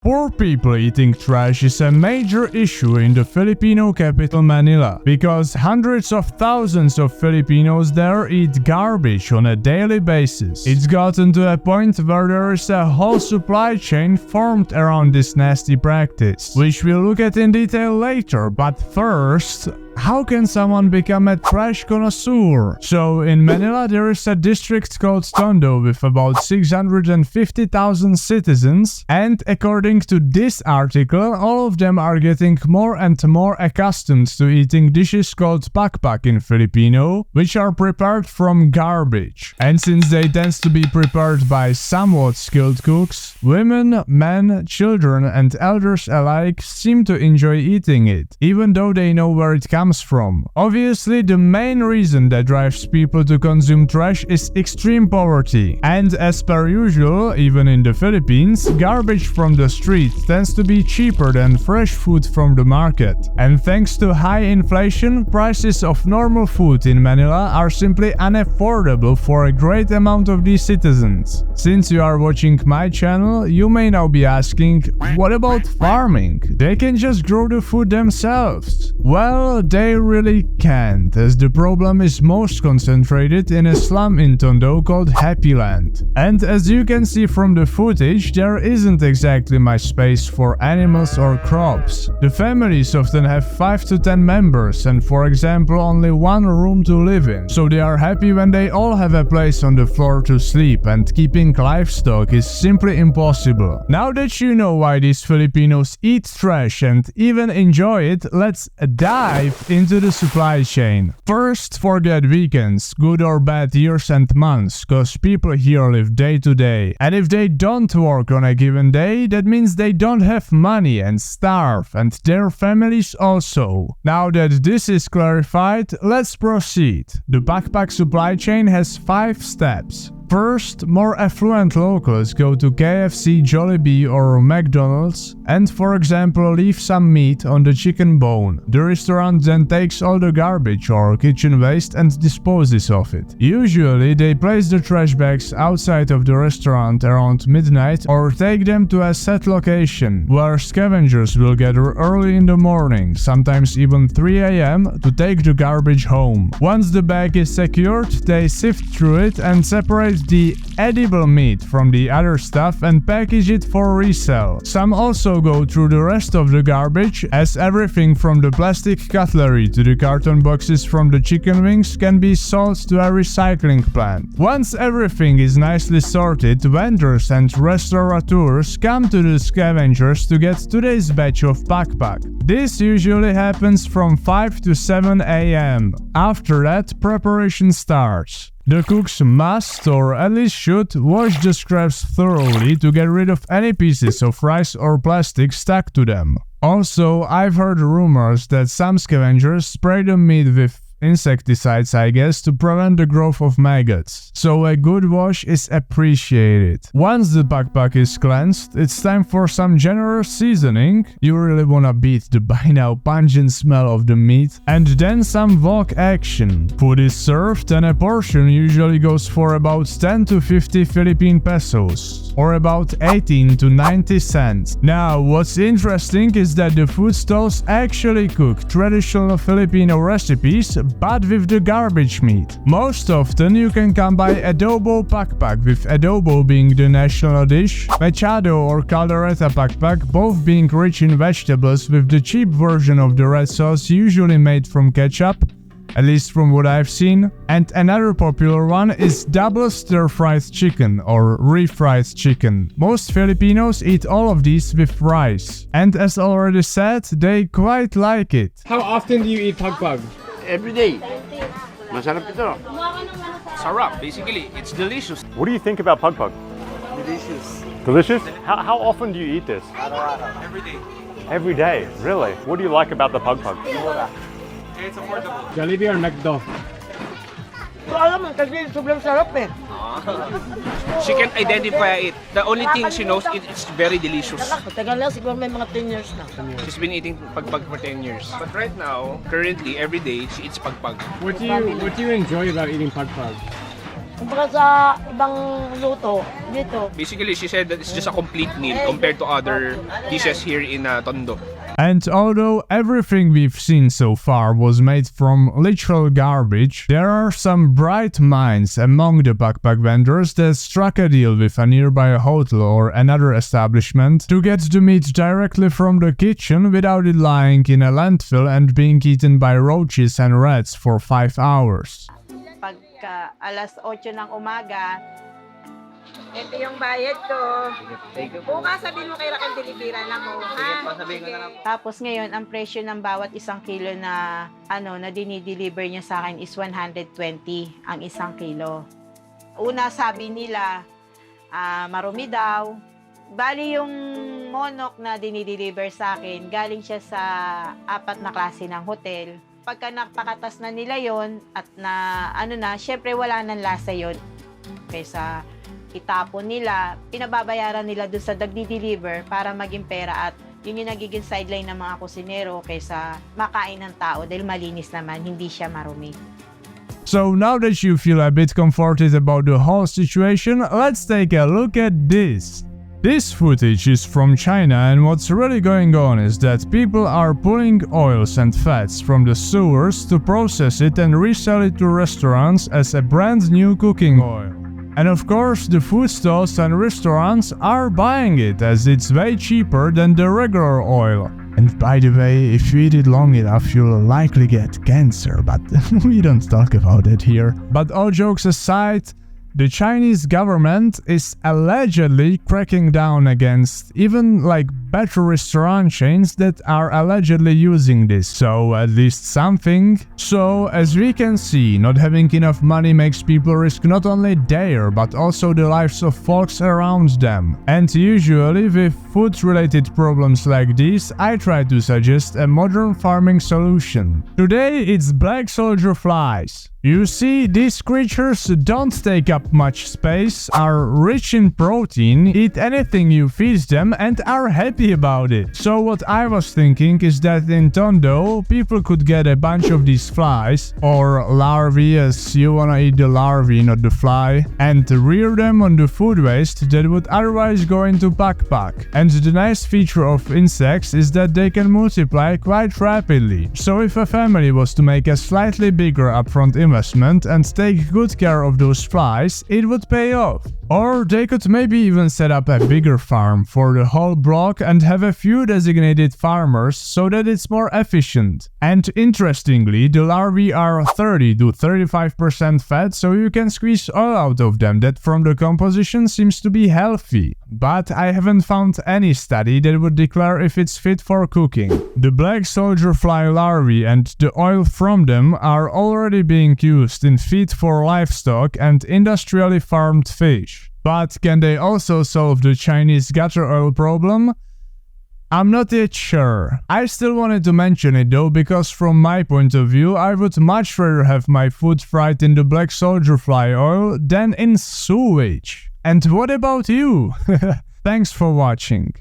Poor people eating trash is a major issue in the Filipino capital Manila because hundreds of thousands of Filipinos there eat garbage on a daily basis. It's gotten to a point where there is a whole supply chain formed around this nasty practice, which we'll look at in detail later, but first, how can someone become a trash connoisseur? So, in Manila there is a district called Tondo with about 650,000 citizens, and according to this article, all of them are getting more and more accustomed to eating dishes called pakpak in Filipino, which are prepared from garbage. And since they tend to be prepared by somewhat skilled cooks, women, men, children and elders alike seem to enjoy eating it, even though they know where it comes from. Obviously, the main reason that drives people to consume trash is extreme poverty. And as per usual, even in the Philippines, garbage from the street tends to be cheaper than fresh food from the market. And thanks to high inflation, prices of normal food in Manila are simply unaffordable for a great amount of these citizens. Since you are watching my channel, you may now be asking, what about farming? They can just grow the food themselves. Well, they really can't, as the problem is most concentrated in a slum in Tondo called Happy Land. And as you can see from the footage, there isn't exactly much space for animals or crops. The families often have 5 to 10 members and, for example, only one room to live in. So they are happy when they all have a place on the floor to sleep, and keeping livestock is simply impossible. Now that you know why these Filipinos eat trash and even enjoy it, let's dive into the supply chain. First, forget weekends, good or bad years and months, cause people here live day to day. And if they don't work on a given day, that means they don't have money and starve, and their families also. Now that this is clarified, let's proceed. The backpack supply chain has 5 steps. First, more affluent locals go to KFC, Jollibee or McDonald's and, for example, leave some meat on the chicken bone. The restaurant then takes all the garbage or kitchen waste and disposes of it. Usually, they place the trash bags outside of the restaurant around midnight or take them to a set location, where scavengers will gather early in the morning, sometimes even 3 a.m, to take the garbage home. Once the bag is secured, they sift through it and separate the edible meat from the other stuff and package it for resale. Some also go through the rest of the garbage, as everything from the plastic cutlery to the carton boxes from the chicken wings can be sold to a recycling plant. Once everything is nicely sorted, vendors and restaurateurs come to the scavengers to get today's batch of pakpak. This usually happens from 5 to 7 a.m. After that, preparation starts. The cooks must, or at least should, wash the scraps thoroughly to get rid of any pieces of rice or plastic stuck to them. Also, I've heard rumors that some scavengers spray the meat with insecticides, I guess, to prevent the growth of maggots. So a good wash is appreciated. Once the pakpak is cleansed, it's time for some generous seasoning. You really wanna beat the by now pungent smell of the meat. And then some wok action. Food is served and a portion usually goes for about 10 to 50 Philippine pesos, or about 18 to 90 cents. Now, what's interesting is that the food stalls actually cook traditional Filipino recipes, but with the garbage meat. Most often you can come by adobo pakpak, with adobo being the national dish, mechado or caldereta pakpak both being rich in vegetables, with the cheap version of the red sauce usually made from ketchup, at least from what I've seen. And another popular one is double stir-fried chicken or refried chicken. Most Filipinos eat all of these with rice, and as already said, they quite like it. How often do you eat pakpak? Every day. Masarap ito. Sarap, basically, it's delicious. What do you think about pugpug? Delicious. Delicious? How often do you eat this? Every day. Every day, really? What do you like about the pugpug? It's affordable. Jollibee or McDo? So, alam mo, kasi sobrang sarap eh. She can identify it. The only thing she knows is it's very delicious. Tagal lang, siguro may mga 10 years na. She's been eating pagpag for 10 years. But right now, currently, every day, she eats pagpag. What do you enjoy about eating pakpak? Kumbaga sa ibang luto, dito. Basically, she said that it's just a complete meal compared to other dishes here in Tondo. And although everything we've seen so far was made from literal garbage, there are some bright minds among the backpack vendors that struck a deal with a nearby hotel or another establishment to get the meat directly from the kitchen without it lying in a landfill and being eaten by roaches and rats for 5 hours. Pagka alas 8 ng umaga, ito yung bayad ko. Bukas sabihin mo kay Raquel deliveran ako, ha? Tapos ngayon, ang presyo ng bawat isang kilo na na dinideliver niya sa akin is 120 ang isang kilo. Una sabi nila, marumi daw. Bali yung monok na dinideliver sa akin, galing siya sa 4 na klase ng hotel. Pagka napakatas na nila yon at syempre wala nang lasa yon. Kaysa itapon nila, pinababayaran nila doon sa nagdi-deliver para maging pera at yun yung nagiging sideline ng mga kusinero kaysa makain ng tao dahil malinis naman, hindi siya marumi. So now that you feel a bit comforted about the whole situation, let's take a look at this. This footage is from China, and what's really going on is that people are pulling oils and fats from the sewers to process it and resell it to restaurants as a brand new cooking oil. And of course, the food stalls and restaurants are buying it as it's way cheaper than the regular oil. And by the way, if you eat it long enough, you'll likely get cancer, but we don't talk about it here. But all jokes aside, the Chinese government is allegedly cracking down against even better restaurant chains that are allegedly using this, so at least something. So as we can see, not having enough money makes people risk not only their but also the lives of folks around them. And usually with food related problems like these, I try to suggest a modern farming solution. Today it's black soldier flies. You see, these creatures don't take up much space, are rich in protein, eat anything you feed them, and are happy about it. So what I was thinking is that in Tondo, people could get a bunch of these flies, or larvae as you wanna eat the larvae, not the fly, and rear them on the food waste that would otherwise go into backpack. And the nice feature of insects is that they can multiply quite rapidly. So if a family was to make a slightly bigger upfront investment and take good care of those flies, it would pay off. Or they could maybe even set up a bigger farm for the whole block and have a few designated farmers so that it's more efficient. And interestingly, the larvae are 30 to 35% fat, so you can squeeze all out of them that from the composition seems to be healthy. But I haven't found any study that would declare if it's fit for cooking. The black soldier fly larvae and the oil from them are already being used in feed for livestock and industrially farmed fish. But can they also solve the Chinese gutter oil problem? I'm not yet sure. I still wanted to mention it though, because from my point of view, I would much rather have my food fried in the black soldier fly oil than in sewage. And what about you? Thanks for watching.